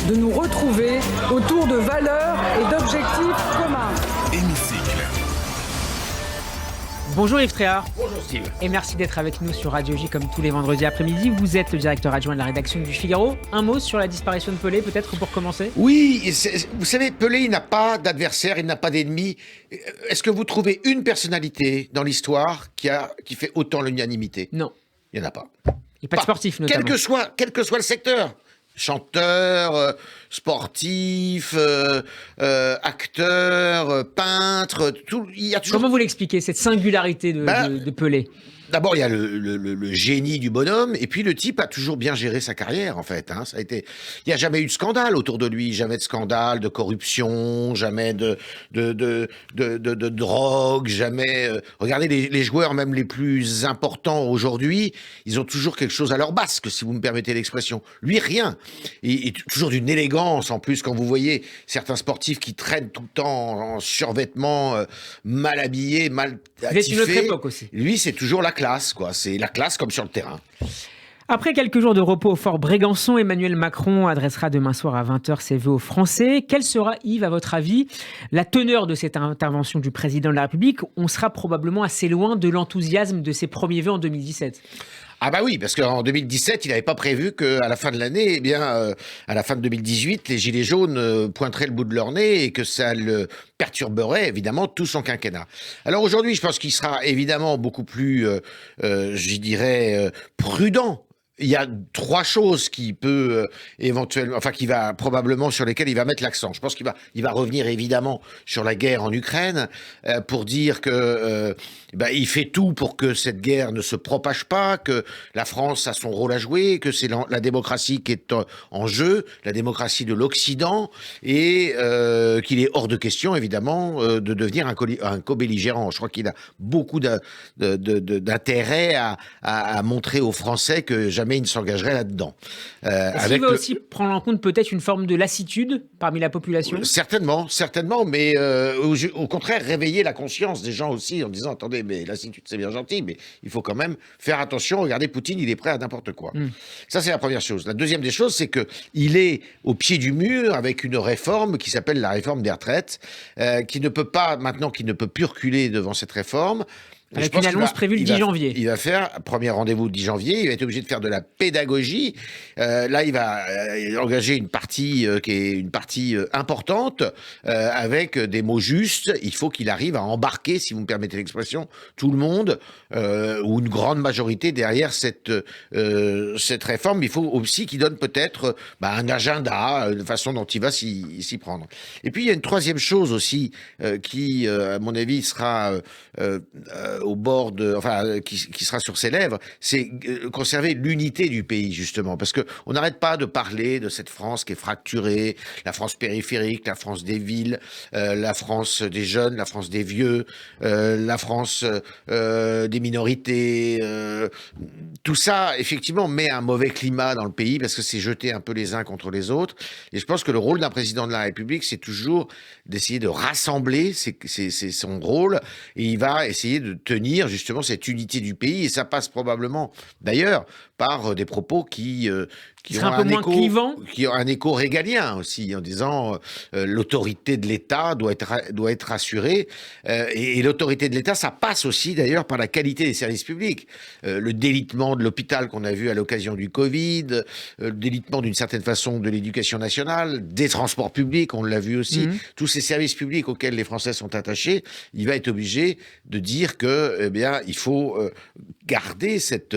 de nous retrouver autour de valeurs et d'objectifs communs. Hémicycle. Bonjour Yves Tréhard. Bonjour Steve. Et merci d'être avec nous sur Radio J comme tous les vendredis après-midi. Vous êtes le directeur adjoint de la rédaction du Figaro. Un mot sur la disparition de Pelé, peut-être pour commencer ? Oui, vous savez, Pelé, il n'a pas d'adversaire, il n'a pas d'ennemi. Est-ce que vous trouvez une personnalité dans l'histoire qui fait autant l'unanimité ? Non. Il n'y en a pas. Et pas de sportif notamment. Quel que soit le secteur. Chanteur, sportif, acteur, peintre, tout. Il y a toujours... Comment vous l'expliquez, cette singularité de Pelé ? D'abord, il y a le génie du bonhomme, et puis le type a toujours bien géré sa carrière, en fait. Hein. Il n'y a jamais eu de scandale autour de lui, jamais de scandale, de corruption, jamais de drogue, jamais... Regardez, les joueurs, même les plus importants aujourd'hui, ils ont toujours quelque chose à leur basque, si vous me permettez l'expression. Lui, rien. Et toujours d'une élégance, en plus, quand vous voyez certains sportifs qui traînent tout le temps en survêtement, mal habillés, mal attifés. C'est une autre époque aussi. Lui, c'est toujours la classe, quoi. C'est la classe comme sur le terrain. Après quelques jours de repos au fort Brégançon, Emmanuel Macron adressera demain soir à 20h ses vœux aux Français. Quelle sera, Yves, à votre avis, la teneur de cette intervention du président de la République ? On sera probablement assez loin de l'enthousiasme de ses premiers vœux en 2017. Ah bah oui, parce qu'en 2017, il n'avait pas prévu qu'à la fin de l'année, à la fin de 2018, les Gilets jaunes pointeraient le bout de leur nez et que ça le perturberait évidemment tout son quinquennat. Alors aujourd'hui, je pense qu'il sera évidemment beaucoup plus, je dirais, prudent. Il y a trois choses qui peut éventuellement, enfin qui va probablement sur lesquelles il va mettre l'accent. Je pense qu'il va revenir évidemment sur la guerre en Ukraine pour dire que il fait tout pour que cette guerre ne se propage pas, que la France a son rôle à jouer, que c'est la démocratie qui est en jeu, la démocratie de l'Occident, et qu'il est hors de question évidemment de devenir un co-belligérant. Je crois qu'il a beaucoup d'intérêt à montrer aux Français que jamais il ne s'engagerait là-dedans. Est-ce qu'il va aussi prendre en compte peut-être une forme de lassitude parmi la population ? Certainement, mais au contraire, réveiller la conscience des gens aussi en disant, attendez, mais lassitude c'est bien gentil, mais il faut quand même faire attention, regardez Poutine, il est prêt à n'importe quoi. Ça c'est la première chose. La deuxième des choses, c'est qu'il est au pied du mur avec une réforme qui s'appelle la réforme des retraites, qui ne peut plus reculer devant cette réforme. Avec une annonce prévue le 10 janvier. Il va faire premier rendez-vous le 10 janvier. Il va être obligé de faire de la pédagogie. Là, il va engager une partie qui est une partie importante avec des mots justes. Il faut qu'il arrive à embarquer, si vous me permettez l'expression, tout le monde ou une grande majorité derrière cette réforme. Il faut aussi qu'il donne peut-être un agenda, de façon dont il va s'y prendre. Et puis il y a une troisième chose aussi qui, à mon avis, sera au bord qui sera sur ses lèvres, c'est conserver l'unité du pays, justement, parce que on n'arrête pas de parler de cette France qui est fracturée, la France périphérique, la France des villes, la France des jeunes, la France des vieux, la France des minorités. Tout ça, effectivement, met un mauvais climat dans le pays parce que c'est jeté un peu les uns contre les autres. Et je pense que le rôle d'un président de la République, c'est toujours d'essayer de rassembler, c'est son rôle, et il va essayer de tenir justement cette unité du pays, et ça passe probablement d'ailleurs par des propos qui ont un écho régalien aussi, en disant l'autorité de l'État doit être assurée, et l'autorité de l'État, ça passe aussi d'ailleurs par la qualité des services publics, le délitement de l'hôpital qu'on a vu à l'occasion du Covid, le délitement d'une certaine façon de l'éducation nationale, des transports publics, on l'a vu aussi, tous ces services publics auxquels les Français sont attachés. Il va être obligé de dire que il faut garder cet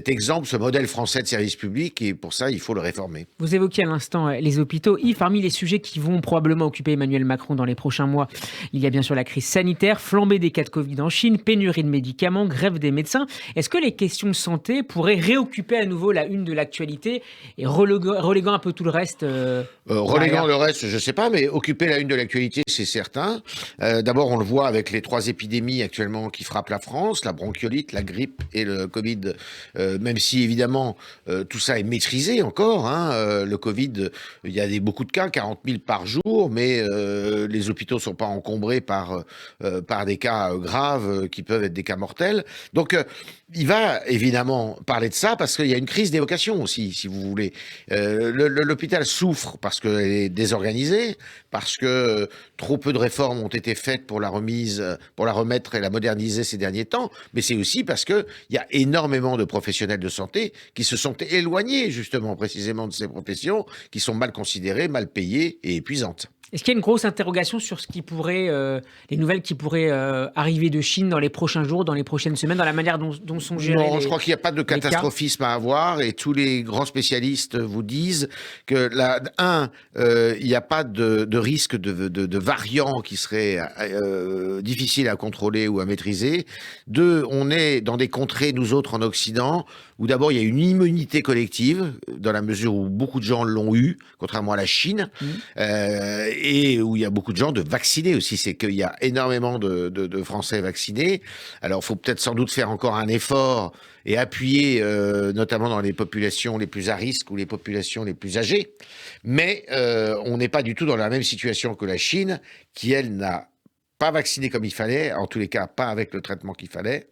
exemple, ce modèle français de service public, et pour ça, il faut le réformer. Vous évoquiez à l'instant les hôpitaux. Yves, parmi les sujets qui vont probablement occuper Emmanuel Macron dans les prochains mois, il y a bien sûr la crise sanitaire, flambée des cas de Covid en Chine, pénurie de médicaments, grève des médecins. Est-ce que les questions de santé pourraient réoccuper à nouveau la une de l'actualité et reléguant un peu tout le reste reléguant le reste, je ne sais pas, mais occuper la une de l'actualité, c'est certain. D'abord, on le voit avec les 3 épidémies actuellement qui frappent la France, la bronchiolite, la grippe et le Covid, même si évidemment tout ça est maîtrisé encore. Le Covid, il y a beaucoup de cas, 40 000 par jour, mais les hôpitaux ne sont pas encombrés par des cas graves qui peuvent être des cas mortels. Donc il va évidemment parler de ça parce qu'il y a une crise des vocations aussi, si vous voulez. L'hôpital souffre parce qu'elle est désorganisée, parce que trop peu de réformes ont été faites pour la remettre et la moderniser ces derniers temps, mais c'est aussi parce qu'il y a énormément de professionnels de santé qui se sont éloignés justement précisément de ces professions, qui sont mal considérées, mal payées et épuisantes. Est-ce qu'il y a une grosse interrogation sur ce qui pourrait, les nouvelles qui pourraient arriver de Chine dans les prochains jours, dans les prochaines semaines, dans la manière dont sont gérés Non, je crois qu'il n'y a pas de catastrophisme à avoir et tous les grands spécialistes vous disent que il n'y a pas de risque de variants qui seraient difficiles à contrôler ou à maîtriser. Deux, on est dans des contrées, nous autres en Occident, où d'abord il y a une immunité collective, dans la mesure où beaucoup de gens l'ont eu, contrairement à la Chine, et où il y a beaucoup de gens de vaccinés aussi. C'est qu'il y a énormément de Français vaccinés. Alors, il faut peut-être sans doute faire encore un effort et appuyer, notamment dans les populations les plus à risque ou les populations les plus âgées. Mais on n'est pas du tout dans la même situation que la Chine, qui, elle, n'a pas vacciné comme il fallait, en tous les cas, pas avec le traitement qu'il fallait,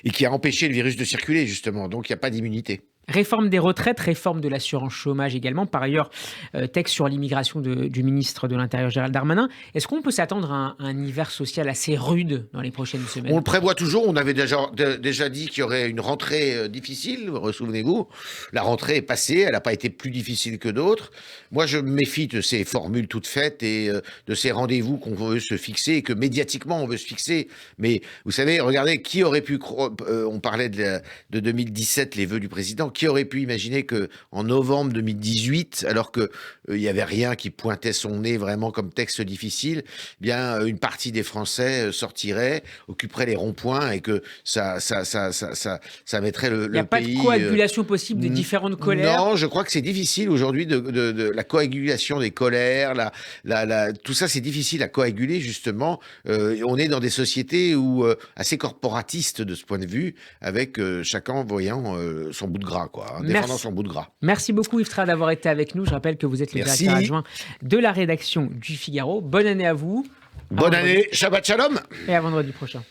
et qui a empêché le virus de circuler, justement. Donc, il n'y a pas d'immunité. Réforme des retraites, réforme de l'assurance chômage également. Par ailleurs, texte sur l'immigration du ministre de l'Intérieur Gérald Darmanin. Est-ce qu'on peut s'attendre à un hiver social assez rude dans les prochaines semaines? On le prévoit toujours. On avait déjà dit qu'il y aurait une rentrée difficile. Souvenez-vous, la rentrée est passée. Elle n'a pas été plus difficile que d'autres. Moi, je me méfie de ces formules toutes faites et de ces rendez-vous qu'on veut se fixer et que médiatiquement on veut se fixer. Mais vous savez, regardez, qui aurait pu croire, on parlait de 2017, les vœux du président. Qui aurait pu imaginer qu'en novembre 2018, alors qu'il n'y avait rien qui pointait son nez vraiment comme texte difficile, eh bien, une partie des Français sortirait, occuperait les ronds-points et que ça mettrait le pays... Il n'y a pas de coagulation possible des différentes colères? Non, je crois que c'est difficile aujourd'hui de la coagulation des colères, tout ça c'est difficile à coaguler justement. On est dans des sociétés assez corporatistes de ce point de vue, avec chacun voyant son bout de gras. Défendant son bout de gras. Merci beaucoup Yves Tra d'avoir été avec nous. Je rappelle que vous êtes le Merci. directeur adjoint de la rédaction du Figaro. Bonne année à vous. Bonne année, Shabbat Shalom. Et à vendredi prochain.